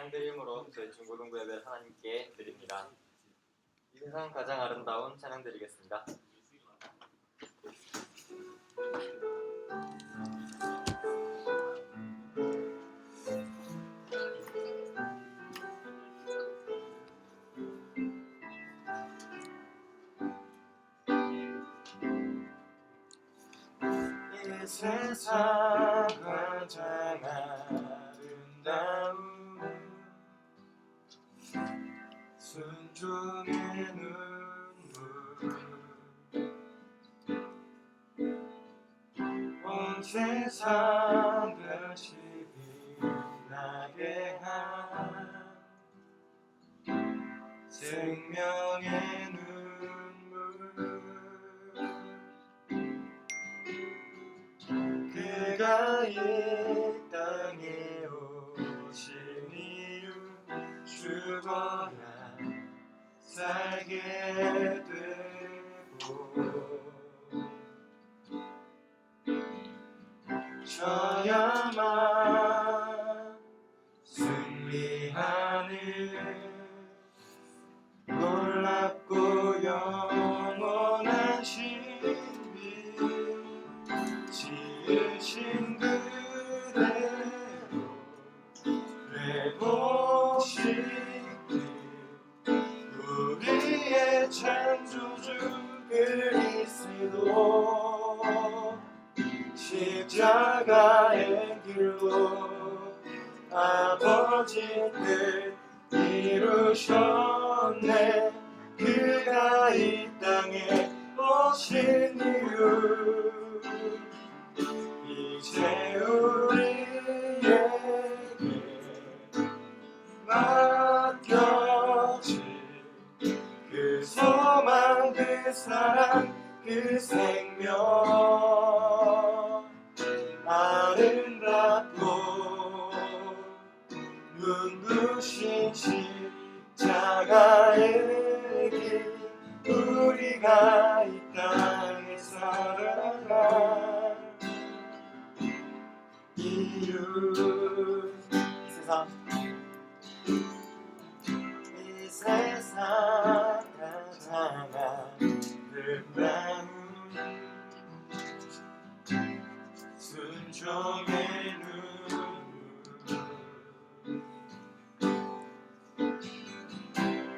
찬양드림으로 저희 중고등부 예배를 하나님께 드립니다. 이 세상 가장 아름다운 찬양 드리겠습니다. 이 세상 가장 아름다운 순종의 눈물, 온 세상 같이 빛나게 한 생명의 눈물, 그가 이 땅에 오신 이유, 죽어야 살게 되고 져야만 승리하는 놀랍고 영원한 신비, 지으신 그대로 회복시키 우리의 창조주 그리스도, 십자가의 길로 아버지 뜻 이루셨네. 그가 이 땅에 오신 이유, 이제 우리에게 맡겨진 그 소망, 그 사랑, 그 생명, 아름답고 눈부신 십자가의 길, 우리가 이 땅에 살아갈 이유. 이 세상 가장 아름다운 순종의 눈물,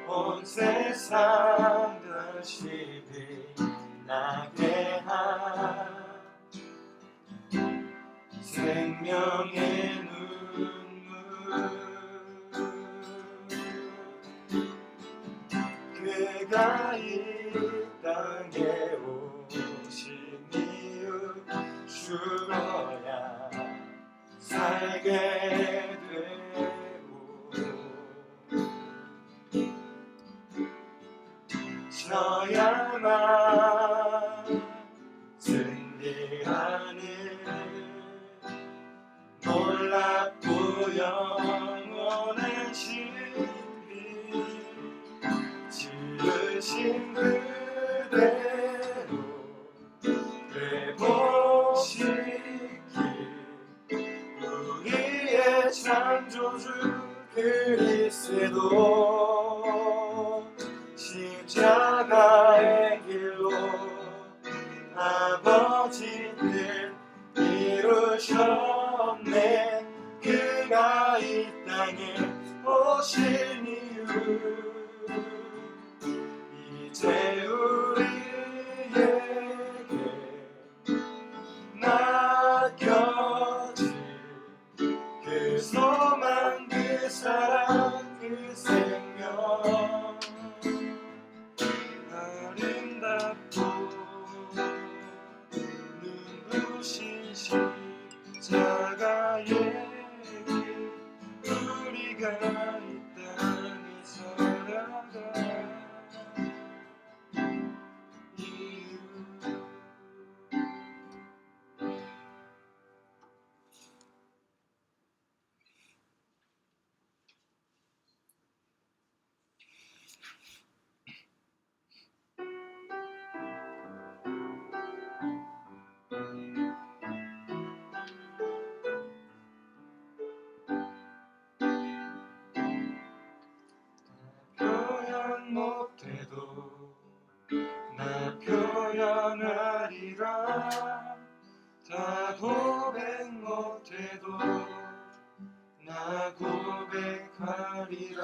온 세상 다시 빛나게 한 생명의 눈물, 그가 이 땅에 오신 이유, 죽어야 살게 되고 져야만 승리하는 놀랍고 영원한 신비, 지으신 그대로 회복시키 우리의 창조주 그리스도, 십자가의 길로 아버지 뜻 이루셨네. 그가 이 땅에 오신 이유, 이제 우리에게 맡겨진 그 소망, 그 사랑, 그 생명, 아름답고 눈부신 십자가의 길, 우리가 이 땅에 살아갈 표현하리라. 다 고백 못해도 나 고백하리라.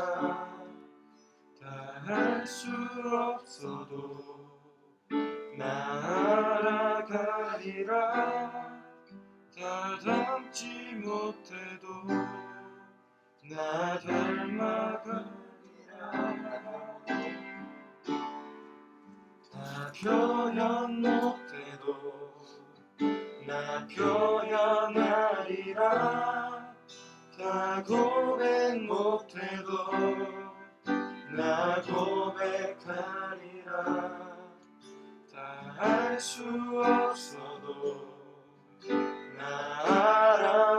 다 할 수 없어도 나 알아가리라. 다 닮지 못해도 나 닮아가리라. 다 표현 못해도 나 표현하리라. 다 고백 못해도 나 고백하리라. 다 할 수 없어도 나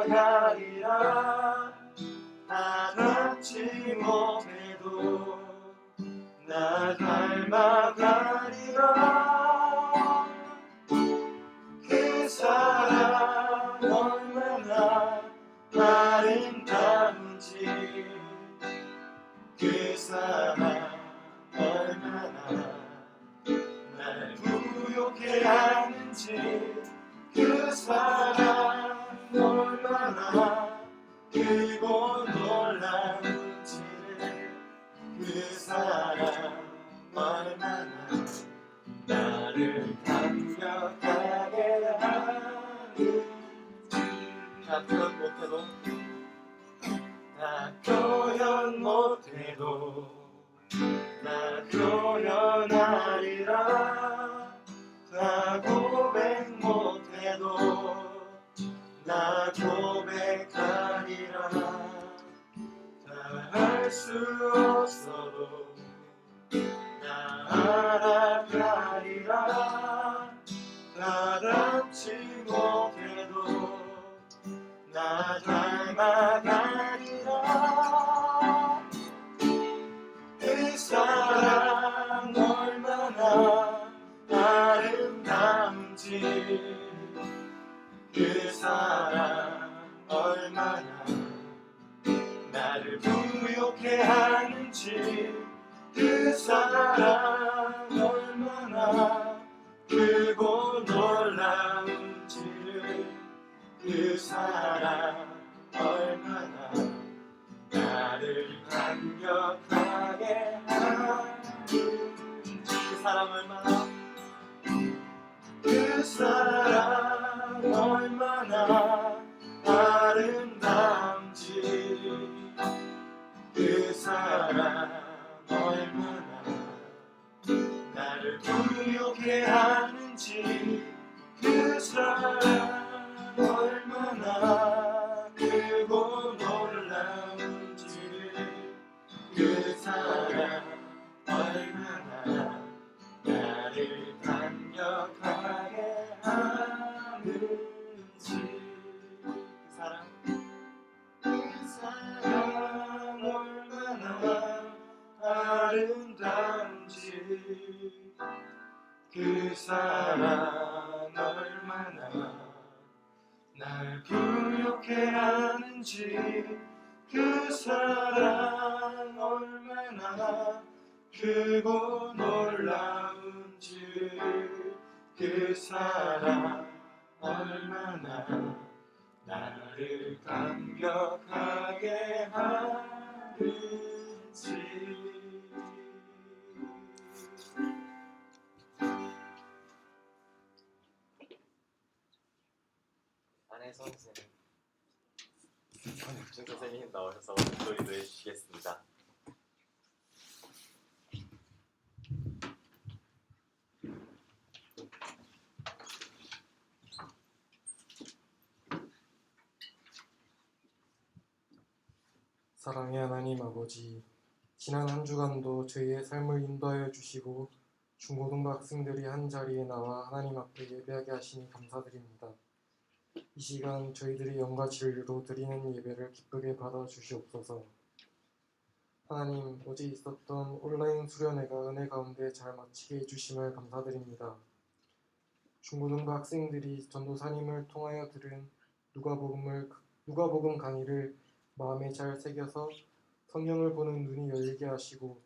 알아가리라. 다 닮지 못해도 나 닮아가리라. 그 사랑 얼마나 아름다운지, 그 사랑 얼마나 날 부욕해 하는지, 그 사랑 얼마나 크고 놀라운지를, 그 사랑 얼마나 나를 감격하게 하는지. 다 표현 못해도 나 표현 못해도 나 표현하리라. 다 고백 못해도 나 고백하리라. 다 할 수 없어도 나 알아가리라. 다 닮지 못해도 나 닮아가리라. 그 사랑 얼마나 아름다운지, 그 사랑 얼마나 나를 부욕해 하는지, 그 사랑 얼마나 크고 놀라운지를, 그 사랑 얼마나 나를 감격하게 하는지. 그 사랑 얼마나, 그 사랑 얼마나 아름다운지, 그 사랑 얼마나 나를 부욕해 하는지, 그 사랑 얼마나 크고 놀라운지를, 그 사랑 얼마나 나를 감격하게 하는지. 그 사랑 얼마나 아름다운지, 그 사랑 얼마나 날 부욕해 하는지, 그 사랑 얼마나 크고 놀라운지, 그 사랑 얼마나 나를 감격하게 하는지. 안혜선 선생님 나오셔서 목소리도 해주시겠습니다. 사랑의 하나님 아버지, 지난 한 주간도 저희의 삶을 인도하여 주시고 중고등부 학생들이 한 자리에 나와 하나님 앞에 예배하게 하시니 감사드립니다. 이 시간 저희들이 영과 진리로 드리는 예배를 기쁘게 받아 주시옵소서. 하나님, 어제 있었던 온라인 수련회가 은혜 가운데 잘 마치게 해주심을 감사드립니다. 중고등부 학생들이 전도사님을 통하여 들은 누가복음 강의를 마음에 잘 새겨서 성경을 보는 눈이 열리게 하시고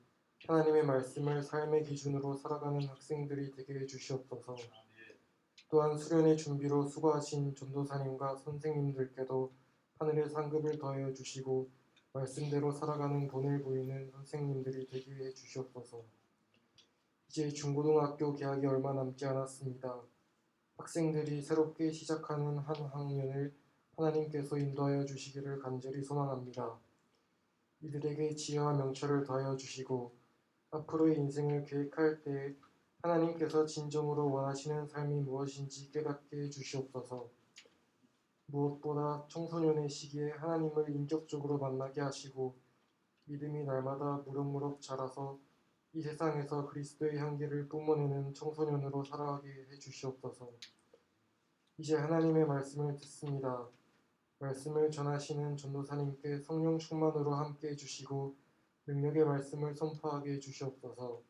하나님의 말씀을 삶의 기준으로 살아가는 학생들이 되게 해주시옵소서. 또한 수련의 준비로 수고하신 전도사님과 선생님들께도 하늘의 상급을 더하여 주시고 말씀대로 살아가는 본을 보이는 선생님들이 되게 해주시옵소서. 이제 중고등학교 개학이 얼마 남지 않았습니다. 학생들이 새롭게 시작하는 한 학년을 하나님께서 인도하여 주시기를 간절히 소망합니다. 이들에게 지혜와 명철을 더하여 주시고 앞으로의 인생을 계획할 때 하나님께서 진정으로 원하시는 삶이 무엇인지 깨닫게 해주시옵소서. 무엇보다 청소년의 시기에 하나님을 인격적으로 만나게 하시고 믿음이 날마다 무럭무럭 자라서 이 세상에서 그리스도의 향기를 뿜어내는 청소년으로 살아가게 해주시옵소서. 이제 하나님의 말씀을 듣습니다. 말씀을 전하시는 전도사님께 성령 충만으로 함께 해주시고 능력의 말씀을 선포하게 해주시옵소서.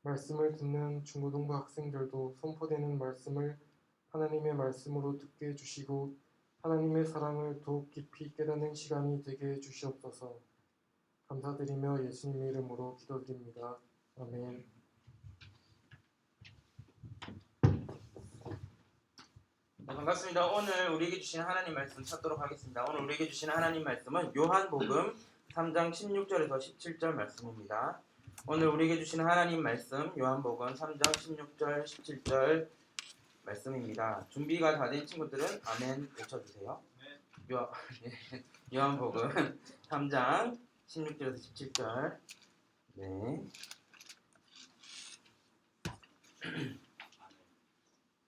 말씀을 듣는 중고등부 학생들도 선포되는 말씀을 하나님의 말씀으로 듣게 해주시고 하나님의 사랑을 더욱 깊이 깨닫는 시간이 되게 해주시옵소서. 감사드리며 예수님의 이름으로 기도드립니다. 아멘. 네, 반갑습니다. 오늘 우리에게 주신 하나님 말씀 찾도록 하겠습니다. 오늘 우리에게 주신 하나님 말씀은 요한복음 3장 16절에서 17절 말씀입니다. 오늘 우리에게 주신 하나님 말씀 요한복음 3장 16절 17절 말씀입니다. 준비가 다 된 친구들은 아멘 외쳐주세요. 요한복음 3장 16절에서 17절. 네.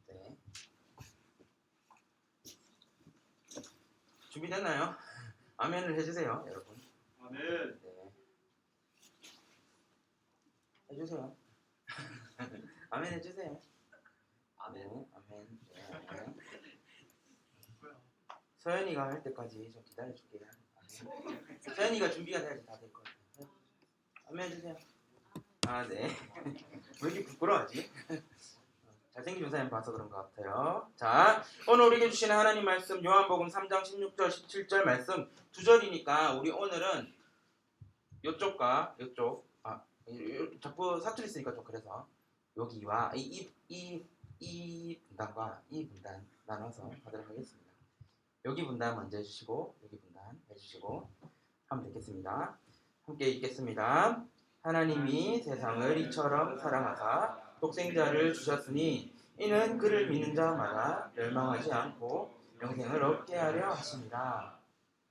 네. 준비됐나요? 아멘을 해주세요, 여러분. 아멘. 네. 해주세요. 아멘 해주세요. 아멘. 아멘. 네. 서연이가 할 때까지 좀 기다려줄게요. 아멘. 서연이가 준비가 돼야지 다 될 것 같아요. 아멘 해주세요. 아, 네. 왜 이렇게 부끄러워하지? 잘생긴 조사님 봐서 그런 것 같아요. 자, 오늘 우리에게 주시는 하나님 말씀 요한복음 3장 16절 17절 말씀 두 절이니까 우리 오늘은 요쪽과 요쪽 자꾸 사투리 쓰니까 좀 그래서 여기와 이 분단과 이 분단 나눠서 하도록 하겠습니다. 여기 분단 먼저 해주시고 여기 분단 해주시고 하면 되겠습니다. 함께 읽겠습니다. 하나님이 세상을 이처럼 사랑하사 독생자를 주셨으니 이는 그를 믿는 자마다 멸망하지 않고 영생을 얻게 하려 하심이라.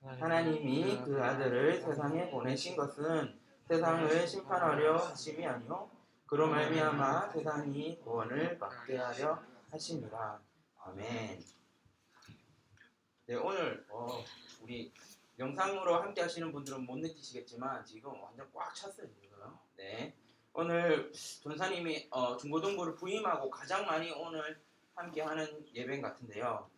하나님이 그 아들을 세상에 보내신 것은 세상을 심판하려 하심이 아니요 그로 말미암아 세상이 구원을 받게 하려 하심이라. 아멘. 네, 오늘 우리 영상으로 함께 하시는 분들은 못 느끼시겠지만 지금 완전 꽉 찼어요 지금. 네, 오늘 전사님이 중고등부를 부임하고 가장 많이 오늘 함께하는 예배인 같은데요.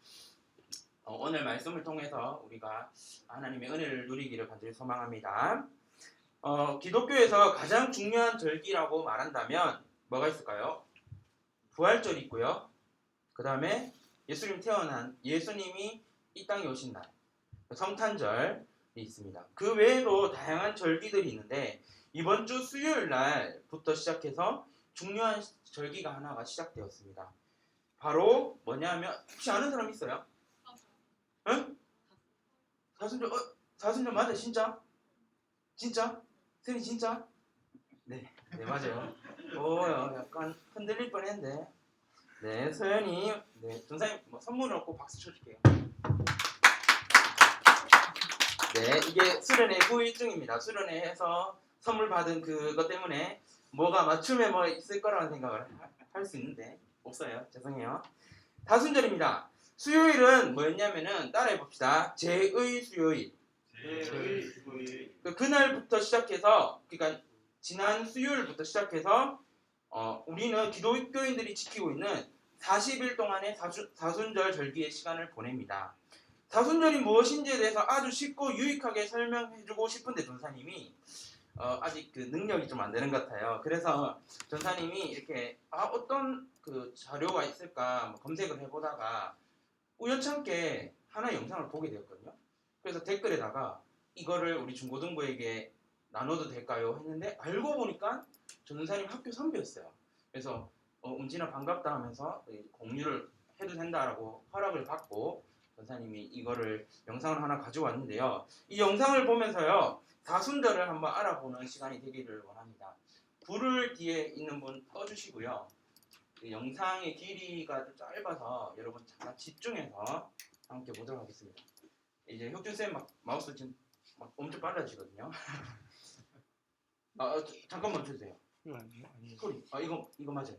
오늘 말씀을 통해서 우리가 하나님의 은혜를 누리기를 간절히 소망합니다. 기독교에서 가장 중요한 절기라고 말한다면 뭐가 있을까요? 부활절이 있고요. 그 다음에 예수님이 이 땅에 오신 날, 성탄절이 있습니다. 그 외에도 다양한 절기들이 있는데 이번 주 수요일 날부터 시작해서 중요한 절기가 하나가 시작되었습니다. 바로 뭐냐면 혹시 아는 사람 있어요? 응? 사순절 사순절 맞아 진짜? 진짜? 선생님 진짜? 네 맞아요. 약간 흔들릴 뻔했는데. 네, 서연이 전사님 선물을 얻고 박수 쳐줄게요. 네, 이게 수련회 후일증입니다. 수련회 해서 선물 받은 그것 때문에 뭐가 맞춤에 뭐 있을 거라는 생각을 할 수 있는데 없어요. 죄송해요. 다순절입니다. 수요일은 뭐였냐면은 따라해 봅시다. 제의 수요일. 그날부터 시작해서 그러니까 지난 수요일부터 시작해서 우리는 기독교인들이 지키고 있는 40일 동안의 사순절 절기의 시간을 보냅니다. 사순절이 무엇인지에 대해서 아주 쉽고 유익하게 설명해주고 싶은데 전사님이 아직 그 능력이 좀 안 되는 것 같아요. 그래서 전사님이 이렇게 어떤 그 자료가 있을까 검색을 해보다가 우연찮게 하나의 영상을 보게 되었거든요. 그래서 댓글에다가 이거를 우리 중고등부에게 나눠도 될까요? 했는데 알고 보니까 전사님 학교 선배였어요. 그래서 은진아 반갑다 하면서 공유를 해도 된다라고 허락을 받고 전사님이 이거를 영상을 하나 가져왔는데요. 이 영상을 보면서요. 사순절을 한번 알아보는 시간이 되기를 원합니다. 불을 뒤에 있는 분 꺼주시고요. 이 영상의 길이가 좀 짧아서 여러분 잠깐 집중해서 함께 보도록 하겠습니다. 이제 혁준쌤 마우스 지금 막 엄청 빨라지거든요. 잠깐 멈춰주세요. 소리. 이거 맞아요.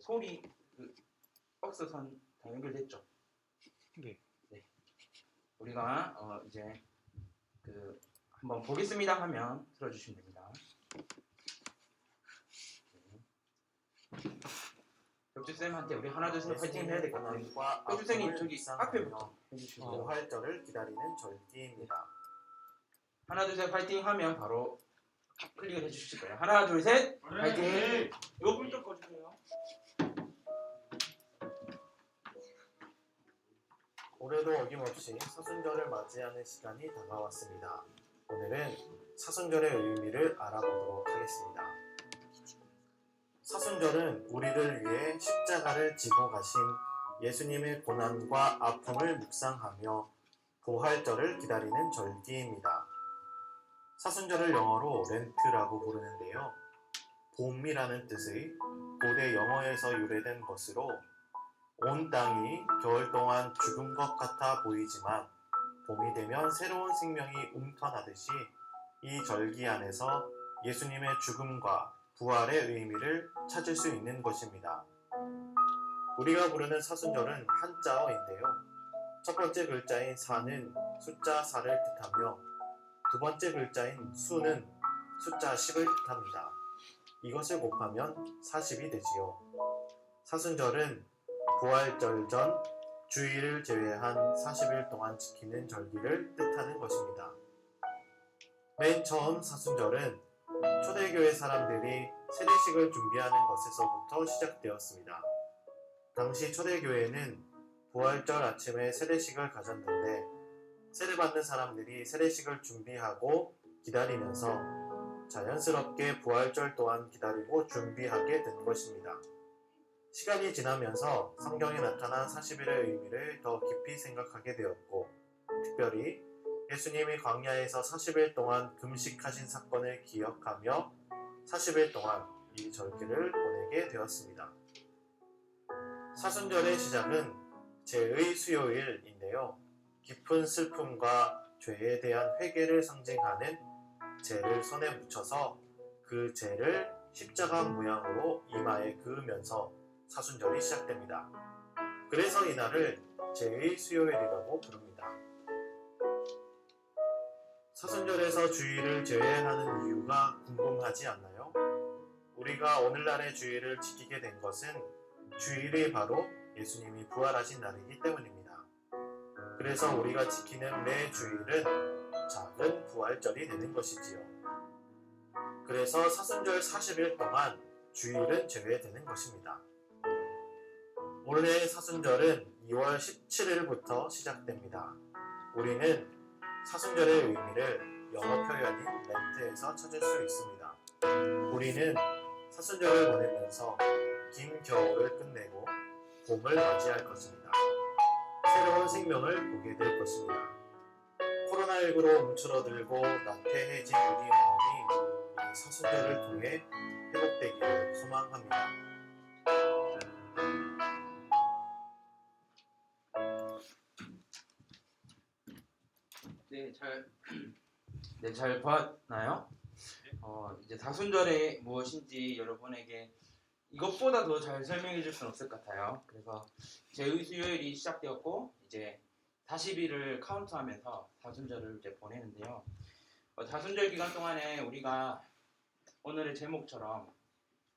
소리 박스선 다 연결됐죠? 네. 우리가 이제 한번 보겠습니다 하면 틀어주시면 됩니다. 혁주쌤한테 우리 하나 둘 셋 파이팅 해야 될 것 같아요. 혁주쌤이 저기 앞에부터 해주시고요. 부활절을 기다리는 절기입니다. 하나 둘 셋 파이팅 하면 바로 클릭을 해주실 거예요. 하나 둘 셋 파이팅. 이거 불 좀 꺼주세요. 올해도 어김없이 사순절을 맞이하는 시간이 다가왔습니다. 오늘은 사순절의 의미를 알아보도록 하겠습니다. 사순절은 우리를 위해 십자가를 지고 가신 예수님의 고난과 아픔을 묵상하며 부활절을 기다리는 절기입니다. 사순절을 영어로 렌트라고 부르는데요. 봄이라는 뜻의 고대 영어에서 유래된 것으로 온 땅이 겨울 동안 죽은 것 같아 보이지만 봄이 되면 새로운 생명이 움터나듯이 이 절기 안에서 예수님의 죽음과 부활의 의미를 찾을 수 있는 것입니다. 우리가 부르는 사순절은 한자어인데요. 첫 번째 글자인 사는 숫자 4를 뜻하며 두 번째 글자인 수는 숫자 10을 뜻합니다. 이것을 곱하면 40이 되지요. 사순절은 부활절 전 주일을 제외한 40일 동안 지키는 절기를 뜻하는 것입니다. 맨 처음 사순절은 초대교회 사람들이 세례식을 준비하는 것에서부터 시작되었습니다. 당시 초대교회는 부활절 아침에 세례식을 가졌는데 세례받는 사람들이 세례식을 준비하고 기다리면서 자연스럽게 부활절 또한 기다리고 준비하게 된 것입니다. 시간이 지나면서 성경에 나타난 40일의 의미를 더 깊이 생각하게 되었고 특별히 예수님이 광야에서 40일 동안 금식하신 사건을 기억하며 40일 동안 이 절기를 보내게 되었습니다. 사순절의 시작은 죄의 수요일인데요. 깊은 슬픔과 죄에 대한 회개를 상징하는 죄를 손에 묻혀서 그 죄를 십자가 모양으로 이마에 그으면서 사순절이 시작됩니다. 그래서 이날을 죄의 수요일이라고 부릅니다. 사순절에서 주일을 제외하는 이유가 궁금하지 않나요? 우리가 오늘날의 주일을 지키게 된 것은 주일이 바로 예수님이 부활하신 날이기 때문입니다. 그래서 우리가 지키는 매 주일은 작은 부활절이 되는 것이지요. 그래서 사순절 40일 동안 주일은 제외되는 것입니다. 올해의 사순절은 2월 17일부터 시작됩니다. 우리는 사순절의 의미를 영어 표현인 렌트에서 찾을 수 있습니다. 우리는 사순절을 보내면서 긴 겨울을 끝내고 봄을 맞이할 것입니다. 새로운 생명을 보게 될 것입니다. 코로나19로 움츠러들고 나태해진 우리 마음이 이 사순절을 통해 회복되기를 소망합니다. 잘 봤나요? 이제 사순절이 무엇인지 여러분에게 이것보다 더 잘 설명해 줄 수는 없을 것 같아요. 그래서 죄의 수요일이 시작되었고 이제 40일을 카운트하면서 사순절을 이제 보내는데요. 사순절 기간 동안에 우리가 오늘의 제목처럼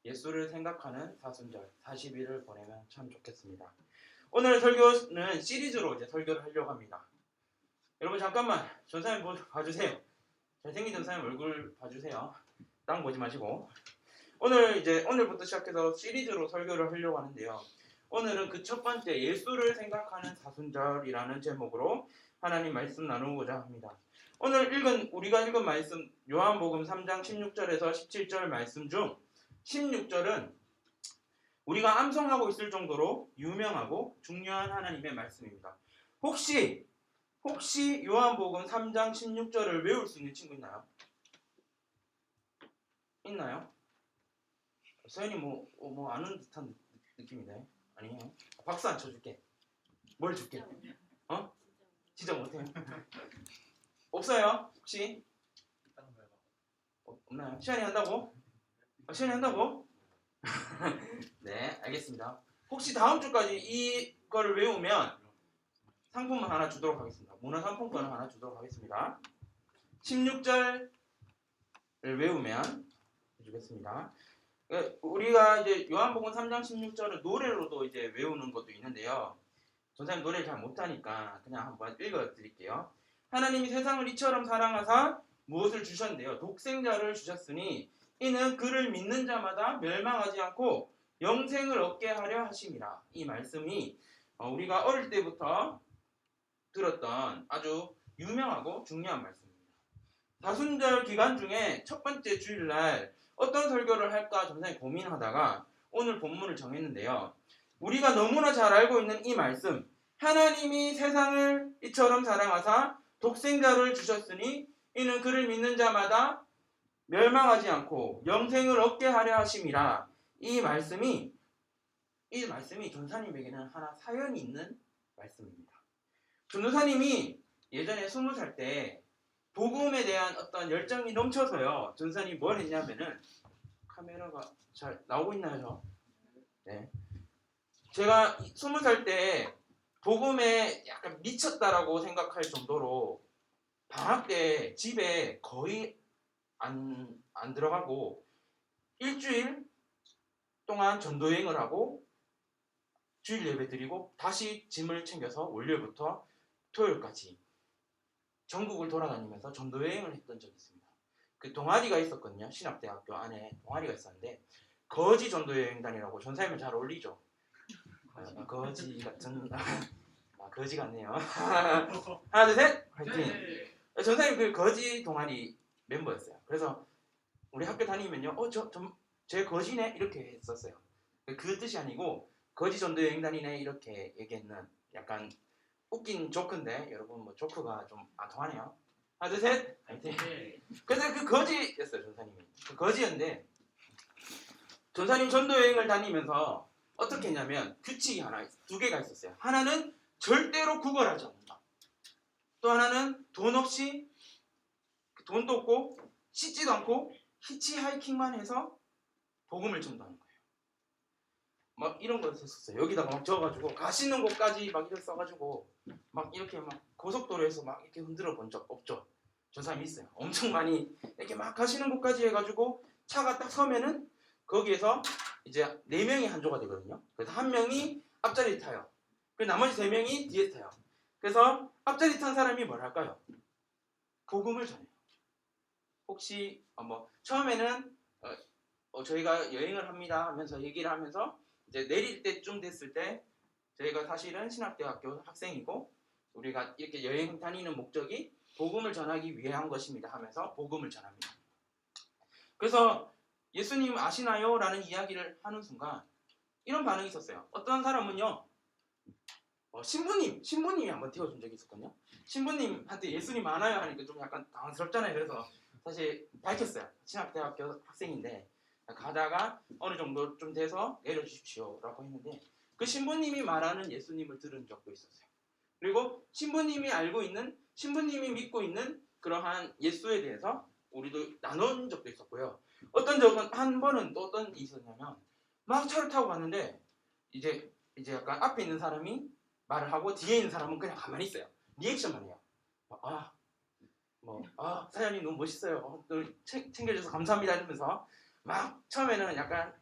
예수를 생각하는 사순절 40일을 보내면 참 좋겠습니다. 오늘 설교는 시리즈로 이제 설교를 하려고 합니다. 여러분 잠깐만 전사님 봐주세요. 잘생긴 전사님 얼굴 봐주세요. 딴 거 보지 마시고. 오늘부터 시작해서 시리즈로 설교를 하려고 하는데요. 오늘은 그 첫 번째 예수를 생각하는 사순절이라는 제목으로 하나님 말씀 나누고자 합니다. 오늘 우리가 읽은 말씀 요한복음 3장 16절에서 17절 말씀 중 16절은 우리가 암송하고 있을 정도로 유명하고 중요한 하나님의 말씀입니다. 혹시 요한복음 3장 16절을 외울 수 있는 친구 있나요? 있나요? 서현이 뭐 아는 듯한 느낌이네. 아니에요. 박수 안 쳐줄게. 뭘 줄게? 진짜 못해요? 없어요? 혹시? 없나요? 시간이 한다고? 시간이 한다고? 네, 알겠습니다. 혹시 다음 주까지 이거를 외우면 상품을 하나 주도록 하겠습니다. 문화상품권을 하나 주도록 하겠습니다. 16절을 외우면 해주겠습니다. 우리가 이제 요한복음 3장 16절을 노래로도 이제 외우는 것도 있는데요. 전사님 노래를 잘 못하니까 그냥 한번 읽어드릴게요. 하나님이 세상을 이처럼 사랑하사 무엇을 주셨는데요? 독생자를 주셨으니 이는 그를 믿는 자마다 멸망하지 않고 영생을 얻게 하려 하심이라. 이 말씀이 우리가 어릴 때부터 들었던 아주 유명하고 중요한 말씀입니다. 사순절 기간 중에 첫 번째 주일날 어떤 설교를 할까 전사님 고민하다가 오늘 본문을 정했는데요. 우리가 너무나 잘 알고 있는 이 말씀, 하나님이 세상을 이처럼 사랑하사 독생자를 주셨으니 이는 그를 믿는 자마다 멸망하지 않고 영생을 얻게 하려 하심이라. 이 말씀이 전사님에게는 하나 사연이 있는 말씀입니다. 전도사님이 예전에 20살 때 복음에 대한 어떤 열정이 넘쳐서요. 전사님이 뭘 했냐면은 카메라가 잘 나오고 있나요? 네. 제가 20살 때 복음에 약간 미쳤다라고 생각할 정도로 방학 때 집에 거의 안 들어가고 일주일 동안 전도여행을 하고 주일 예배 드리고 다시 짐을 챙겨서 월요일부터 토요일까지 전국을 돌아다니면서 전도여행을 했던 적이 있습니다. 그 동아리가 있었거든요. 신학대학교 안에 동아리가 있었는데 거지 전도여행단이라고 전사님은 잘 어울리죠. 거지 같은 거지 같네요. 하나 둘 셋 화이팅. 전사님 그 거지 동아리 멤버였어요. 그래서 우리 학교 다니면요, 제 거지네 이렇게 했었어요. 그 뜻이 아니고 거지 전도여행단이네 이렇게 얘기했는 약간 웃긴 조크인데 여러분 뭐 조크가 좀 안 통하네요. 하나 둘 셋 화이팅. 그래서 그 거지였어요 전사님이. 그 거지였는데 전사님 전도여행을 다니면서 어떻게 했냐면 규칙이 두 개가 있었어요. 하나는 절대로 구걸하지 않는다. 또 하나는 돈도 없고 씻지도 않고 히치하이킹만 해서 복음을 전도하는 거예요. 막 이런 거 썼어요. 여기다가 막 적어가지고 가시는 곳까지 막 이렇게 써가지고 막 이렇게 막 고속도로에서 막 이렇게 흔들어 본 적 없죠. 저 사람이 있어요. 엄청 많이 이렇게 막 가시는 곳까지 해가지고 차가 딱 서면은 거기에서 이제 4명이 한 조가 되거든요. 그래서 한 명이 앞자리 타요. 그리고 나머지 3명이 뒤에 타요. 그래서 앞자리 탄 사람이 뭘 할까요? 복음을 전해요. 혹시 처음에는 저희가 여행을 합니다 하면서 얘기를 하면서 이제 내릴 때쯤 됐을 때 저희가 사실은 신학대학교 학생이고 우리가 이렇게 여행 다니는 목적이 복음을 전하기 위한 것입니다 하면서 복음을 전합니다. 그래서 예수님 아시나요? 라는 이야기를 하는 순간 이런 반응이 있었어요. 어떤 사람은요, 신부님이 한번 띄워준 적이 있었거든요. 신부님한테 예수님 아나요? 하니까 좀 약간 당황스럽잖아요. 그래서 사실 밝혔어요. 신학대학교 학생인데 가다가 어느 정도 좀 돼서 내려주십시오 라고 했는데 그 신부님이 말하는 예수님을 들은 적도 있었어요. 그리고 신부님이 믿고 있는 그러한 예수에 대해서 우리도 나눈 적도 있었고요. 한 번은 또 어떤 일이 있었냐면 막 차를 타고 갔는데 이제 약간 앞에 있는 사람이 말을 하고 뒤에 있는 사람은 그냥 가만히 있어요. 리액션만 해요. 사장님 너무 멋있어요. 챙겨줘서 감사합니다 이러면서 막 처음에는 약간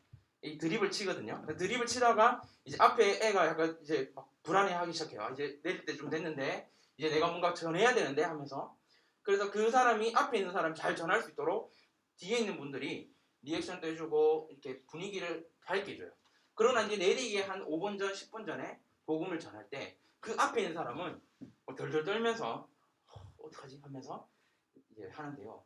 이 드립을 치거든요. 드립을 치다가 이제 앞에 애가 약간 이제 막 불안해하기 시작해요. 이제 내릴 때 좀 됐는데 이제 내가 뭔가 전해야 되는데 하면서 그래서 그 사람이 앞에 있는 사람이 잘 전할 수 있도록 뒤에 있는 분들이 리액션도 해주고 이렇게 분위기를 밝게 해줘요. 그러나 이제 내리기에 한 5분 전, 10분 전에 복음을 전할 때 그 앞에 있는 사람은 덜덜 떨면서 어떡하지 하면서 이제 하는데요.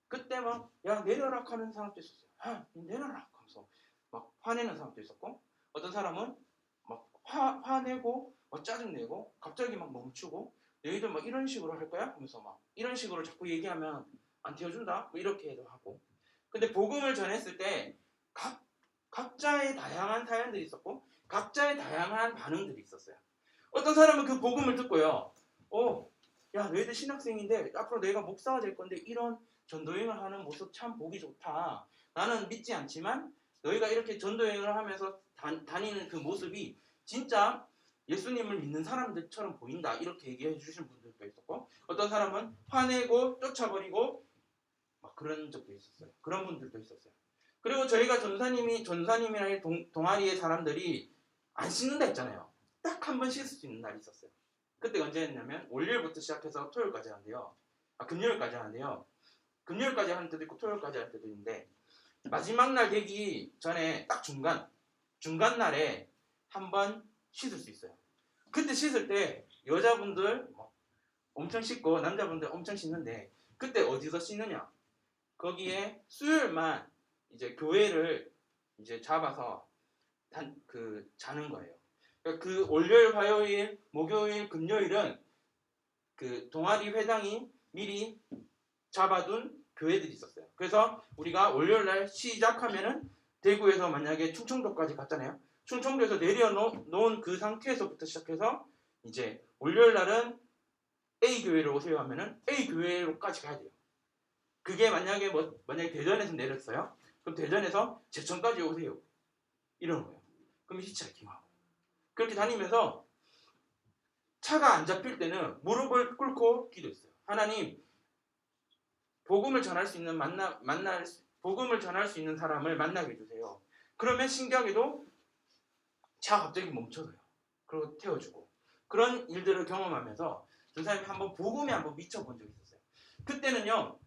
그때 막 야 내려라 하는 사람도 있었어요. 내려라 하면서 막 화내는 사람도 있었고, 어떤 사람은 막 화내고 막 짜증내고 갑자기 막 멈추고, 너희들 막 이런 식으로 할 거야? 하면서 막 이런 식으로 자꾸 얘기하면 안 태워준다? 뭐 이렇게도 하고. 근데 복음을 전했을 때 각자의 다양한 사연들이 있었고 각자의 다양한 반응들이 있었어요. 어떤 사람은 그 복음을 듣고요, 야 너희들 신학생인데 앞으로 내가 목사가 될 건데 이런 전도여행을 하는 모습 참 보기 좋다. 나는 믿지 않지만 너희가 이렇게 전도여행을 하면서 다니는 그 모습이 진짜 예수님을 믿는 사람들처럼 보인다. 이렇게 얘기해 주신 분들도 있었고, 어떤 사람은 화내고 쫓아버리고 막 그런 적도 있었어요. 그런 분들도 있었어요. 그리고 저희가 전사님이랑 동아리의 사람들이 안 씻는다 했잖아요. 딱 한 번 씻을 수 있는 날이 있었어요. 그때가 언제였냐면 월요일부터 시작해서 토요일까지 하는데요. 금요일까지 하는데요. 금요일까지 하는 때도 있고 토요일까지 하는 때도 있는데, 마지막 날 되기 전에 딱 중간 날에 한 번 씻을 수 있어요. 그때 씻을 때 여자분들 엄청 씻고 남자분들 엄청 씻는데, 그때 어디서 씻느냐? 거기에 수요일만 이제 교회를 이제 잡아서 자는 거예요. 그러니까 그 월요일, 화요일, 목요일, 금요일은 그 동아리 회장이 미리 잡아둔 교회들이 있었어요. 그래서 우리가 월요일날 시작하면은 대구에서 만약에 충청도까지 갔잖아요. 충청도에서 내려놓은 그 상태에서부터 시작해서 이제 월요일날은 A 교회로 오세요 하면은 A 교회로까지 가야 돼요. 그게 만약에 대전에서 내렸어요. 그럼 대전에서 제천까지 오세요. 이러는 거예요. 그럼 히치하이킹하고 그렇게 다니면서 차가 안 잡힐 때는 무릎을 꿇고 기도했어요. 하나님, 복음을 전할 수 있는 복음을 전할 수 있는 사람을 만나게 해주세요. 그러면 신기하게도 차가 갑자기 멈춰서요. 그리고 태워주고, 그런 일들을 경험하면서 전사님이 복음에 한번 미쳐본 적이 있었어요. 그때는요,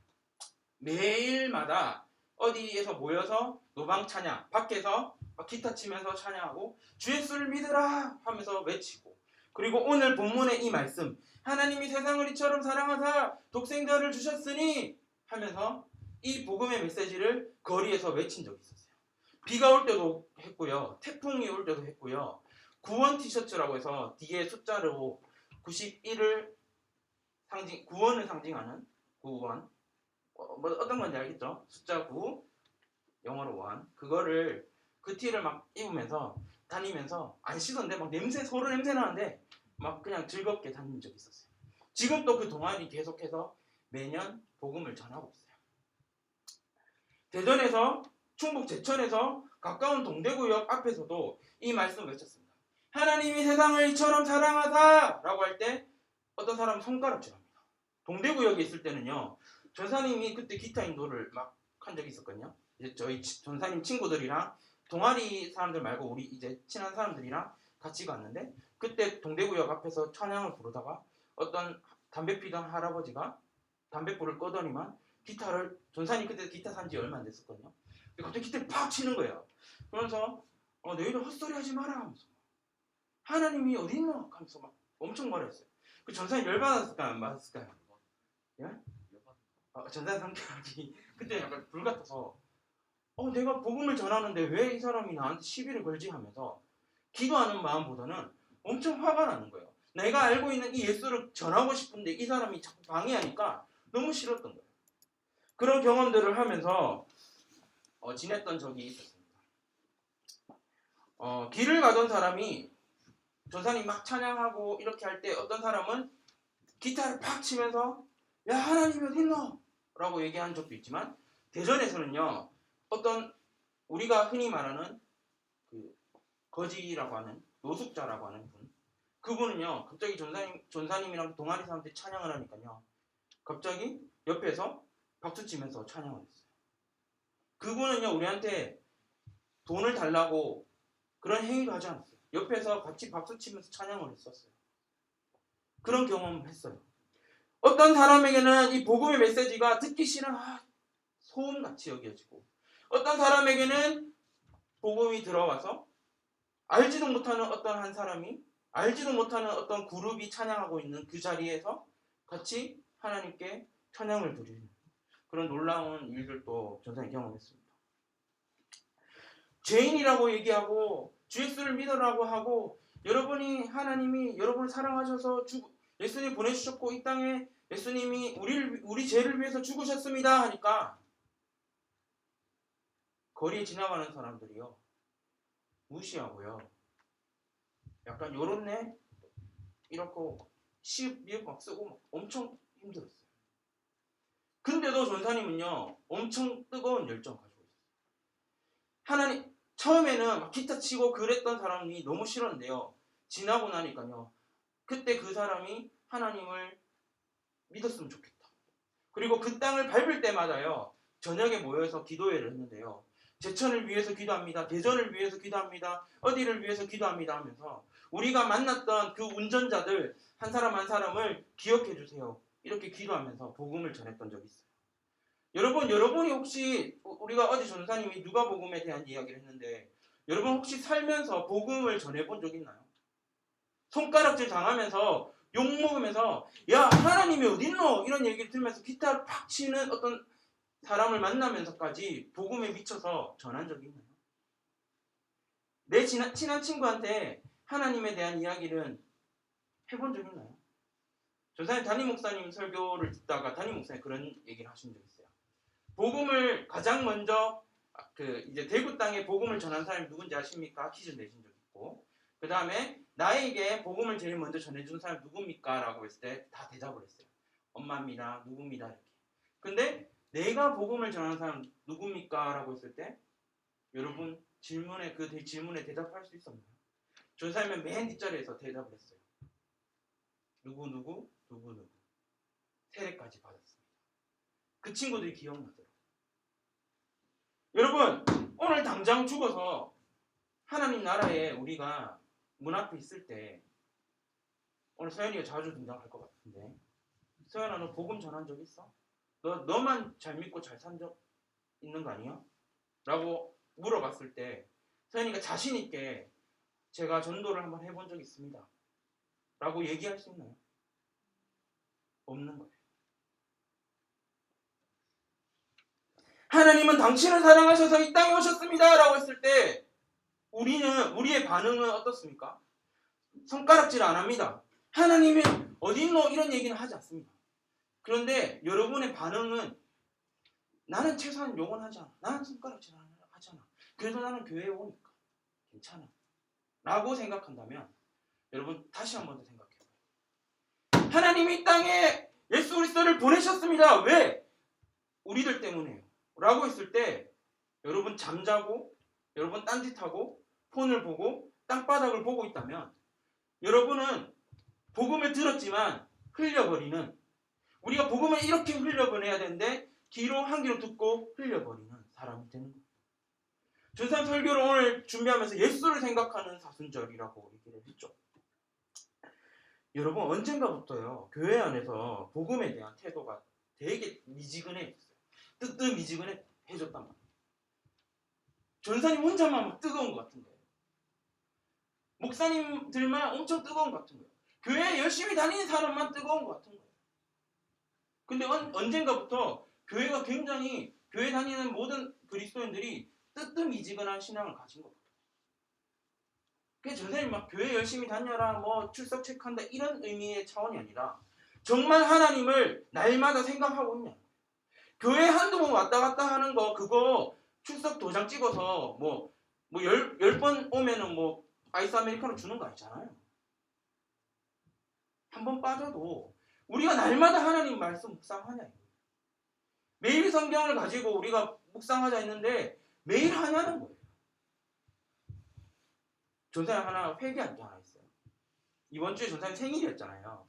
매일마다 어디에서 모여서 노방 찬양, 밖에서 기타 치면서 찬양하고 주 예수를 믿으라 하면서 외치고, 그리고 오늘 본문의 이 말씀, 하나님이 세상을 이처럼 사랑하사 독생자를 주셨으니 하면서 이 복음의 메시지를 거리에서 외친 적이 있었어요. 비가 올 때도 했고요, 태풍이 올 때도 했고요, 구원 티셔츠라고 해서 뒤에 숫자로 91을 구원을 상징하는 구원, 어떤 건지 알겠죠? 숫자 9, 영어로 1, 그거를 그 티를 막 입으면서 다니면서 안 씻었는데 막 서로 냄새 나는데 막 그냥 즐겁게 다닌 적이 있었어요. 지금 또 그 동아리 계속해서 매년 복음을 전하고 있어요. 대전에서, 충북 제천에서 가까운 동대구역 앞에서도 이 말씀을 외쳤습니다. 하나님이 세상을 이처럼 사랑하사 라고 할 때 어떤 사람은 손가락질합니다. 동대구역에 있을 때는요, 전사님이 그때 기타 인도를 막 한 적이 있었거든요. 이제 저희 전사님 친구들이랑 동아리 사람들 말고 우리 이제 친한 사람들이랑 같이 갔는데, 그때 동대구역 앞에서 찬양을 부르다가 어떤 담배 피던 할아버지가 담배불을 끄더니만 전사님 그때 기타 산지 얼마 안 됐었거든요. 근데 갑자기 기타를 팍 치는 거예요. 그러면서 너희들 헛소리 하지 마라 하면서, 하나님이 어디 있노? 하면서 막 엄청 말했어요. 그 전사님 열받았을까요? 안 받았을까요? 예? 전사님 성격이 그때 약간 불같아서 내가 복음을 전하는데 왜 이 사람이 나한테 시비를 걸지 하면서 기도하는 마음보다는 엄청 화가 나는 거예요. 내가 알고 있는 이 예수를 전하고 싶은데 이 사람이 자꾸 방해하니까 너무 싫었던 거예요. 그런 경험들을 하면서 지냈던 적이 있었습니다. 길을 가던 사람이 전사님 막 찬양하고 이렇게 할 때 어떤 사람은 기타를 팍 치면서 야 하나님이 어디 있노? 라고 얘기한 적도 있지만, 대전에서는요, 어떤 우리가 흔히 말하는 그 거지라고 하는 노숙자라고 하는 분, 그분은요 갑자기 전사님이랑 동아리 사람들이 찬양을 하니까요 갑자기 옆에서 박수치면서 찬양을 했어요. 그분은요 우리한테 돈을 달라고 그런 행위도 하지 않았어요. 옆에서 같이 박수치면서 찬양을 했었어요. 그런 경험을 했어요. 어떤 사람에게는 이 복음의 메시지가 듣기 싫은 소음같이 여겨지고, 어떤 사람에게는 복음이 들어와서 알지도 못하는 어떤 한 사람이, 알지도 못하는 어떤 그룹이 찬양하고 있는 그 자리에서 같이 하나님께 찬양을 드리는 그런 놀라운 일들도 전사님 경험했습니다. 죄인이라고 얘기하고 주 예수를 믿으라고 하고 여러분이 하나님이 여러분을 사랑하셔서 예수님 보내주셨고 이 땅에 예수님이 우리 죄를 위해서 죽으셨습니다 하니까 거리에 지나가는 사람들이요 무시하고요 약간 요렇네 이렇게 시읍 미읍 막 쓰고 막 엄청 힘들었어요. 근데도 전사님은요 엄청 뜨거운 열정 가지고 있어요. 하나님 처음에는 막 기타 치고 그랬던 사람이 너무 싫었는데요. 지나고 나니까요. 그때 그 사람이 하나님을 믿었으면 좋겠다. 그리고 그 땅을 밟을 때마다요. 저녁에 모여서 기도회를 했는데요. 제천을 위해서 기도합니다. 대전을 위해서 기도합니다. 어디를 위해서 기도합니다 하면서 우리가 만났던 그 운전자들 한 사람 한 사람을 기억해 주세요. 이렇게 기도하면서 복음을 전했던 적이 있어요. 여러분이 혹시 우리가 어제 전사님이 누가복음에 대한 이야기를 했는데 여러분 혹시 살면서 복음을 전해본 적 있나요? 손가락질 당하면서 욕먹으면서 야 하나님이 어딨노? 이런 얘기를 들으면서 기타를 팍 치는 어떤 사람을 만나면서까지 복음에 미쳐서 전한 적이 있나요? 내 친한 친구한테 하나님에 대한 이야기를 해본 적 있나요? 전사님 담임 목사님 설교를 듣다가 담임 목사님 그런 얘기를 하신 적 있어요. 복음을 가장 먼저 이제 대구 땅에 복음을 전한 사람이 누군지 아십니까? 퀴즈 내신 적 있고 그 다음에 나에게 복음을 제일 먼저 전해준 사람이 누굽니까? 라고 했을 때 다 대답을 했어요. 엄마입니다. 누굽니다. 이렇게. 근데 내가 복음을 전하는 사람 누굽니까? 라고 했을 때 여러분 그 질문에 대답할 수 있었나요? 전사님은 맨 뒷자리에서 대답을 했어요. 누구 세례까지 받았습니다. 그 친구들이 기억나더라고요. 여러분 오늘 당장 죽어서 하나님 나라에 우리가 문 앞에 있을 때 오늘 서연이가 자주 등장할 것 같은데 서연아 너 복음 전한 적 있어? 너만 잘 믿고 잘 산 적 있는 거 아니야? 라고 물어봤을 때 서연이가 자신 있게 제가 전도를 한번 해본 적 있습니다. 라고 얘기할 수 있나요? 없는 거예요. 하나님은 당신을 사랑하셔서 이 땅에 오셨습니다. 라고 했을 때 우리의 반응은 어떻습니까? 손가락질 안 합니다. 하나님이 어디 있노? 이런 얘기는 하지 않습니다. 그런데 여러분의 반응은 나는 최소한 욕은 하지 않아. 나는 손가락질 안 하잖아. 그래도 나는 교회에 오니까 괜찮아. 라고 생각한다면 여러분 다시 한 번 더 생각해봐요. 하나님이 이 땅에 예수 그리스도를 보내셨습니다. 왜? 우리들 때문에요. 라고 했을 때 여러분 잠자고 여러분 딴짓하고 폰을 보고 땅바닥을 보고 있다면 여러분은 복음을 들었지만 흘려버리는 우리가 복음을 이렇게 흘려보내야 되는데 한 귀로 듣고 흘려버리는 사람이 되는 거예요. 전산 설교를 오늘 준비하면서 예수를 생각하는 사순절이라고 얘기를 했죠. 여러분 언젠가부터요 교회 안에서 복음에 대한 태도가 되게 미지근해졌어요. 뜨뜻미지근해졌단 말이에요. 전사님 혼자만 막 뜨거운 것 같은 거예요. 목사님들만 엄청 뜨거운 것 같은 거예요. 교회 열심히 다니는 사람만 뜨거운 것 같은 거예요. 근데 언젠가부터 교회가 굉장히 교회 다니는 모든 그리스도인들이 뜨뜻미지근한 신앙을 가진 것 같아요. 그래서 전사님 막 교회 열심히 다녀라 뭐 출석 체크한다 이런 의미의 차원이 아니라 정말 하나님을 날마다 생각하고 있냐. 교회 한두 번 왔다 갔다 하는 거 그거 출석 도장 찍어서 뭐 10번 오면은 뭐 아이스 아메리카노 주는 거 아니잖아요. 한 번 빠져도 우리가 날마다 하나님 말씀 묵상하냐. 매일 성경을 가지고 우리가 묵상하자 했는데 매일 하냐는 거예요. 전사님 하나 회개한 게 하나 있어요. 이번 주에 전사님 생일이었잖아요.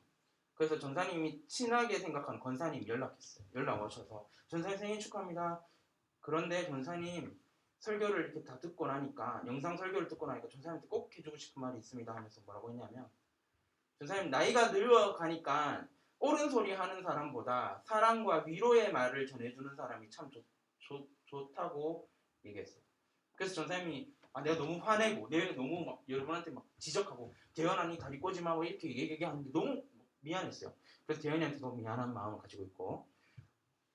그래서 전사님이 친하게 생각하는 권사님 연락했어요. 연락 오셔서 전사님 생일 축하합니다. 그런데 전사님 설교를 이렇게 다 듣고 나니까 영상 설교를 듣고 나니까 전사님한테 꼭 해주고 싶은 말이 있습니다 하면서 뭐라고 했냐면 전사님 나이가 늙어가니까 옳은 소리 하는 사람보다 사랑과 위로의 말을 전해주는 사람이 참 좋다고 얘기했어요. 그래서 전사님이 내가 너무 화내고 내가 너무 막 여러분한테 막 지적하고 대현아니 다리 꼬지 마고 이렇게 얘기하는데 너무 미안했어요. 그래서 대현이한테 너무 미안한 마음을 가지고 있고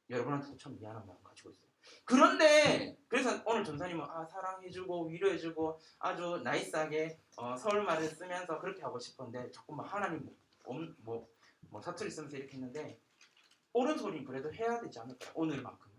여러분한테도 참 미안한 마음 가지고 있어요. 그런데 그래서 오늘 전사님은 사랑해주고 위로해주고 아주 나이스하게 서울말을 쓰면서 그렇게 하고 싶은데 자꾸 막 하나님 뭐 사투리 쓰면서 이렇게 했는데 옳은 소리는 그래도 해야 되지 않을까 오늘만큼은.